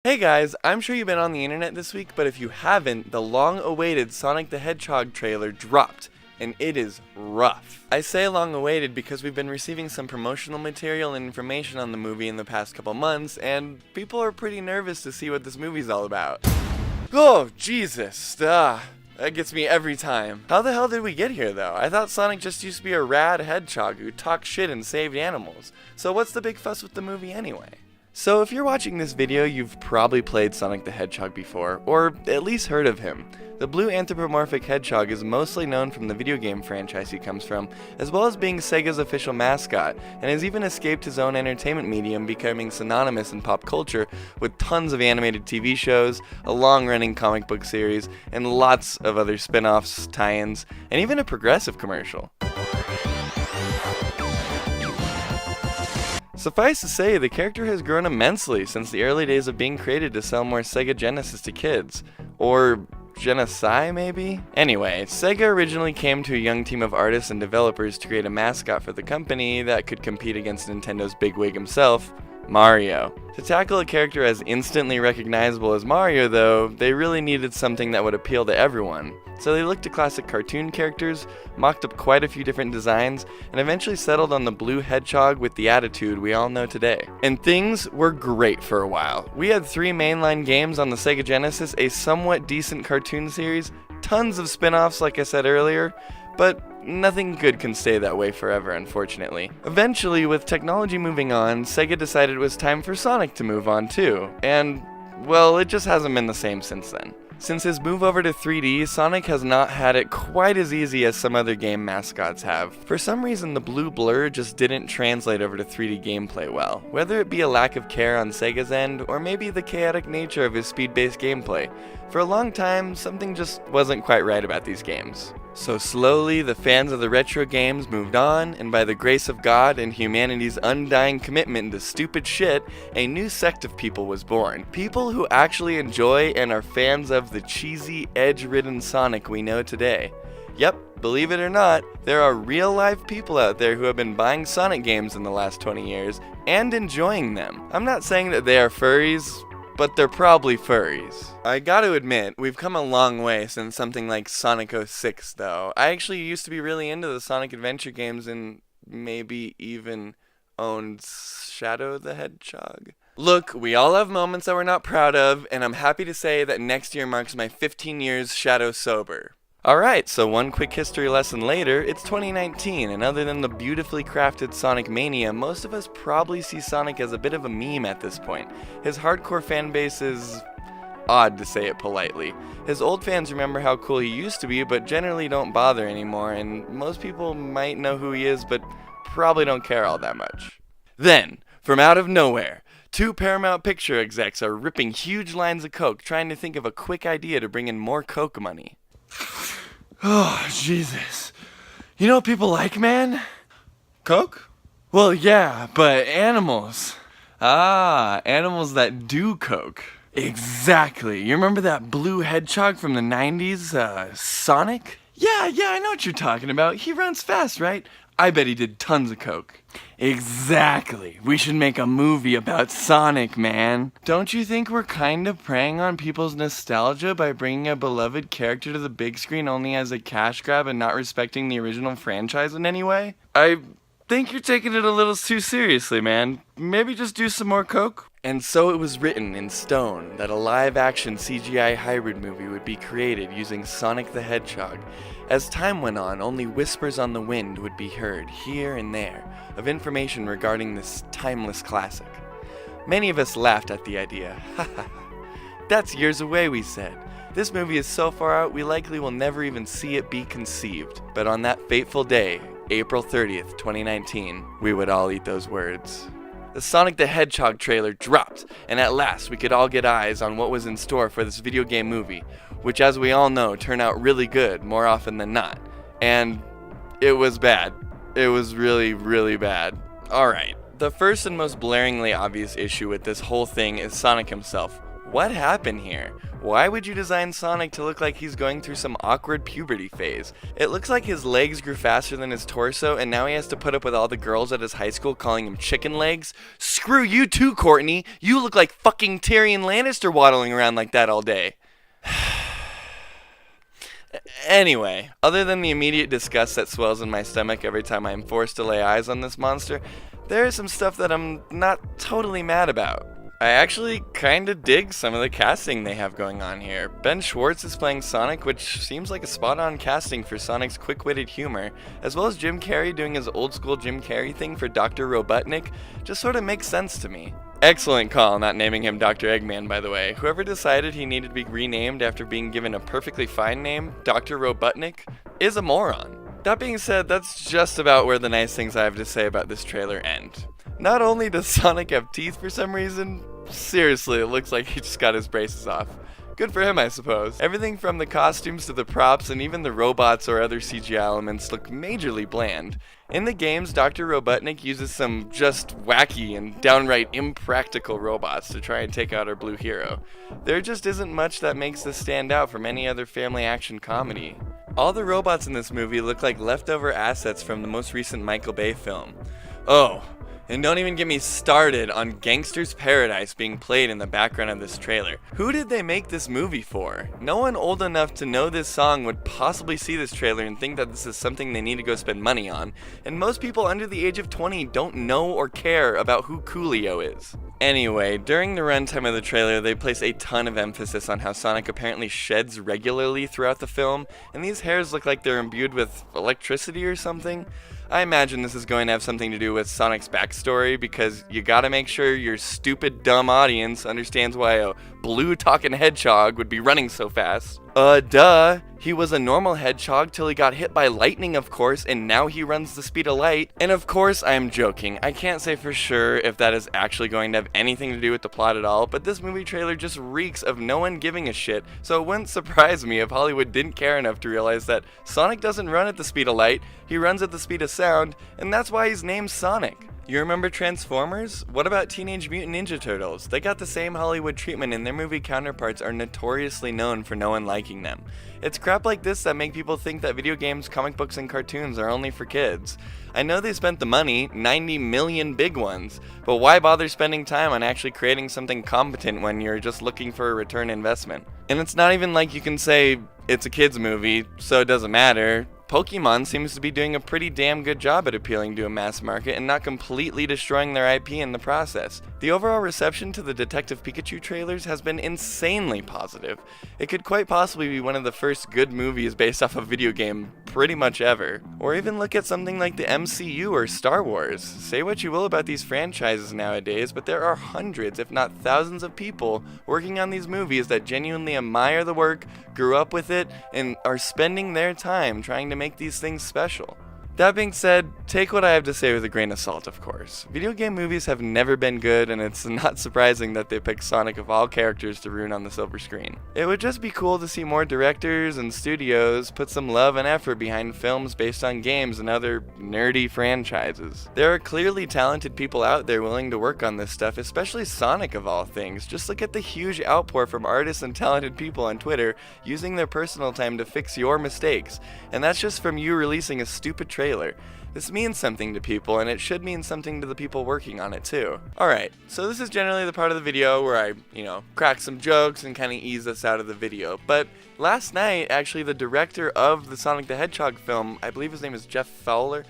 Hey guys, I'm sure you've been on the internet this week, but if you haven't, the long-awaited Sonic the Hedgehog trailer dropped, and it is rough. I say long-awaited because we've been receiving some promotional material and information on the movie in the past couple months, and people are pretty nervous to see what this movie's all about. Oh, Jesus, that gets me every time. How the hell did we get here, though? I thought Sonic just used to be a rad hedgehog who talked shit and saved animals. So what's the big fuss with the movie anyway? So if you're watching this video, you've probably played Sonic the Hedgehog before, or at least heard of him. The blue anthropomorphic hedgehog is mostly known from the video game franchise he comes from, as well as being SEGA's official mascot, and has even escaped his own entertainment medium, becoming synonymous in pop culture with tons of animated TV shows, a long-running comic book series, and lots of other spin-offs, tie-ins, and even a Progressive commercial. Suffice to say, the character has grown immensely since the early days of being created to sell more Sega Genesis to kids. Or Genesci, maybe? Anyway, Sega originally came to a young team of artists and developers to create a mascot for the company that could compete against Nintendo's bigwig himself, Mario. To tackle a character as instantly recognizable as Mario, though, they really needed something that would appeal to everyone. So they looked to classic cartoon characters, mocked up quite a few different designs, and eventually settled on the blue hedgehog with the attitude we all know today. And things were great for a while. We had 3 mainline games on the Sega Genesis, a somewhat decent cartoon series, tons of spin-offs like I said earlier, but nothing good can stay that way forever, unfortunately. Eventually, with technology moving on, Sega decided it was time for Sonic to move on too, and, well, it just hasn't been the same since then. Since his move over to 3D, Sonic has not had it quite as easy as some other game mascots have. For some reason, the blue blur just didn't translate over to 3D gameplay well, whether it be a lack of care on Sega's end, or maybe the chaotic nature of his speed-based gameplay. For a long time, something just wasn't quite right about these games. So slowly, the fans of the retro games moved on, and by the grace of God and humanity's undying commitment to stupid shit, a new sect of people was born. People who actually enjoy and are fans of the cheesy, edge-ridden Sonic we know today. Yep, believe it or not, there are real-life people out there who have been buying Sonic games in the last 20 years, and enjoying them. I'm not saying that they are furries, but they're probably furries. I gotta admit, we've come a long way since something like Sonic 06, though. I actually used to be really into the Sonic Adventure games and maybe even owned Shadow the Hedgehog. Look, we all have moments that we're not proud of, and I'm happy to say that next year marks my 15 years Shadow sober. Alright, so one quick history lesson later, it's 2019, and other than the beautifully crafted Sonic Mania, most of us probably see Sonic as a bit of a meme at this point. His hardcore fanbase is odd, to say it politely. His old fans remember how cool he used to be, but generally don't bother anymore, and most people might know who he is, but probably don't care all that much. Then, from out of nowhere, 2 Paramount Picture execs are ripping huge lines of coke, trying to think of a quick idea to bring in more coke money. Oh, Jesus. You know what people like, man? Coke? Well, yeah, but animals. Ah, animals that do coke. Exactly. You remember that blue hedgehog from the 90s, Sonic? Yeah, I know what you're talking about. He runs fast, right? I bet he did tons of coke. Exactly. We should make a movie about Sonic, man. Don't you think we're kind of preying on people's nostalgia by bringing a beloved character to the big screen only as a cash grab and not respecting the original franchise in any way? I think you're taking it a little too seriously, man. Maybe just do some more coke? And so it was written in stone that a live-action CGI hybrid movie would be created using Sonic the Hedgehog. As time went on, only whispers on the wind would be heard here and there of information regarding this timeless classic. Many of us laughed at the idea. Ha ha ha. That's years away, we said. This movie is so far out we likely will never even see it be conceived. But on that fateful day, April 30th, 2019, we would all eat those words. The Sonic the Hedgehog trailer dropped, and at last we could all get eyes on what was in store for this video game movie, which as we all know turned out really good more often than not. And it was bad. It was really, really bad. Alright, the first and most blaringly obvious issue with this whole thing is Sonic himself. What happened here? Why would you design Sonic to look like he's going through some awkward puberty phase? It looks like his legs grew faster than his torso, and now he has to put up with all the girls at his high school calling him chicken legs. Screw you too, Courtney! You look like fucking Tyrion Lannister waddling around like that all day. Anyway, other than the immediate disgust that swells in my stomach every time I'm forced to lay eyes on this monster, there is some stuff that I'm not totally mad about. I actually kinda dig some of the casting they have going on here. Ben Schwartz is playing Sonic, which seems like a spot-on casting for Sonic's quick-witted humor, as well as Jim Carrey doing his old-school Jim Carrey thing for Dr. Robotnik, just sorta makes sense to me. Excellent call not naming him Dr. Eggman, by the way. Whoever decided he needed to be renamed after being given a perfectly fine name, Dr. Robotnik, is a moron. That being said, that's just about where the nice things I have to say about this trailer end. Not only does Sonic have teeth for some reason, seriously, it looks like he just got his braces off. Good for him, I suppose. Everything from the costumes to the props and even the robots or other CGI elements look majorly bland. In the games, Dr. Robotnik uses some just wacky and downright impractical robots to try and take out our blue hero. There just isn't much that makes this stand out from any other family action comedy. All the robots in this movie look like leftover assets from the most recent Michael Bay film. Oh, and don't even get me started on Gangsters Paradise being played in the background of this trailer. Who did they make this movie for? No one old enough to know this song would possibly see this trailer and think that this is something they need to go spend money on. And most people under the age of 20 don't know or care about who Coolio is. Anyway, during the runtime of the trailer, they place a ton of emphasis on how Sonic apparently sheds regularly throughout the film, and these hairs look like they're imbued with electricity or something. I imagine this is going to have something to do with Sonic's backstory, because you gotta make sure your stupid, dumb audience understands why a blue talking hedgehog would be running so fast. Duh. He was a normal hedgehog till he got hit by lightning, of course, and now he runs the speed of light. And of course, I am joking. I can't say for sure if that is actually going to have anything to do with the plot at all, but this movie trailer just reeks of no one giving a shit, so it wouldn't surprise me if Hollywood didn't care enough to realize that Sonic doesn't run at the speed of light, he runs at the speed of sound, and that's why he's named Sonic. You remember Transformers? What about Teenage Mutant Ninja Turtles? They got the same Hollywood treatment, and their movie counterparts are notoriously known for no one liking them. It's crap like this that make people think that video games, comic books, and cartoons are only for kids. I know they spent the money, 90 million big ones, but why bother spending time on actually creating something competent when you're just looking for a return investment? And it's not even like you can say it's a kids movie, so it doesn't matter. Pokemon seems to be doing a pretty damn good job at appealing to a mass market and not completely destroying their IP in the process. The overall reception to the Detective Pikachu trailers has been insanely positive. It could quite possibly be one of the first good movies based off a video game pretty much ever. Or even look at something like the MCU or Star Wars. Say what you will about these franchises nowadays, but there are hundreds, if not thousands of people working on these movies that genuinely admire the work, grew up with it, and are spending their time trying to make these things special. That being said, take what I have to say with a grain of salt, of course. Video game movies have never been good, and it's not surprising that they picked Sonic of all characters to ruin on the silver screen. It would just be cool to see more directors and studios put some love and effort behind films based on games and other nerdy franchises. There are clearly talented people out there willing to work on this stuff, especially Sonic of all things. Just look at the huge outpour from artists and talented people on Twitter using their personal time to fix your mistakes. And that's just from you releasing a stupid trailer. This means something to people, and it should mean something to the people working on it too. Alright, so this is generally the part of the video where I, crack some jokes and kind of ease us out of the video. But last night, actually, the director of the Sonic the Hedgehog film, I believe his name is Jeff Fowler,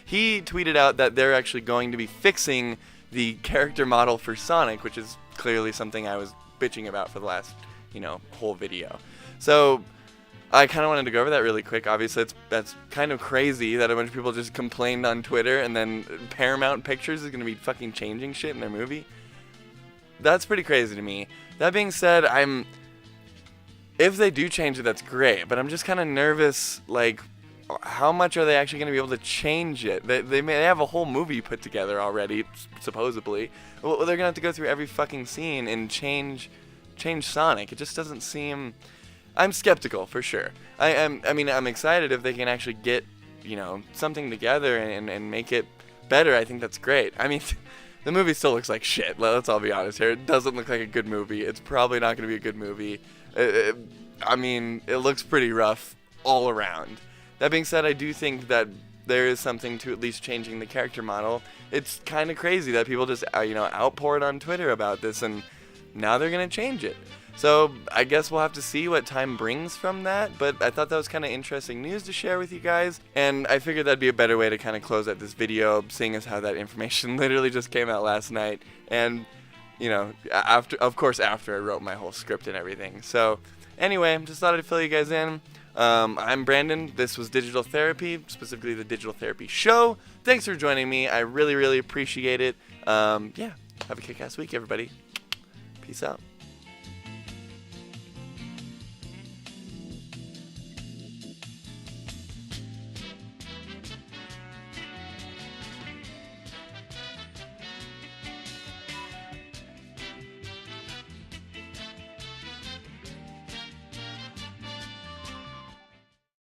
he tweeted out that they're actually going to be fixing the character model for Sonic, which is clearly something I was bitching about for the last, whole video. So I kind of wanted to go over that really quick. Obviously, that's kind of crazy that a bunch of people just complained on Twitter, and then Paramount Pictures is going to be fucking changing shit in their movie. That's pretty crazy to me. That being said, if they do change it, that's great, but I'm just kind of nervous, like, how much are they actually going to be able to change it? They have a whole movie put together already, supposedly. Well, they're going to have to go through every fucking scene and change Sonic. It just doesn't seem... I'm skeptical, for sure. I'm excited if they can actually get, something together and make it better. I think that's great. The movie still looks like shit. Let's all be honest here. It doesn't look like a good movie. It's probably not going to be a good movie. I mean, it looks pretty rough all around. That being said, I do think that there is something to at least changing the character model. It's kind of crazy that people just, outpoured on Twitter about this, and now they're going to change it. So I guess we'll have to see what time brings from that, but I thought that was kind of interesting news to share with you guys, and I figured that'd be a better way to kind of close out this video, seeing as how that information literally just came out last night, and, after I wrote my whole script and everything. So anyway, just thought I'd fill you guys in. I'm Brandon. This was Digital Therapy, specifically the Digital Therapy Show. Thanks for joining me. I really, really appreciate it. Have a kick-ass week, everybody. Peace out.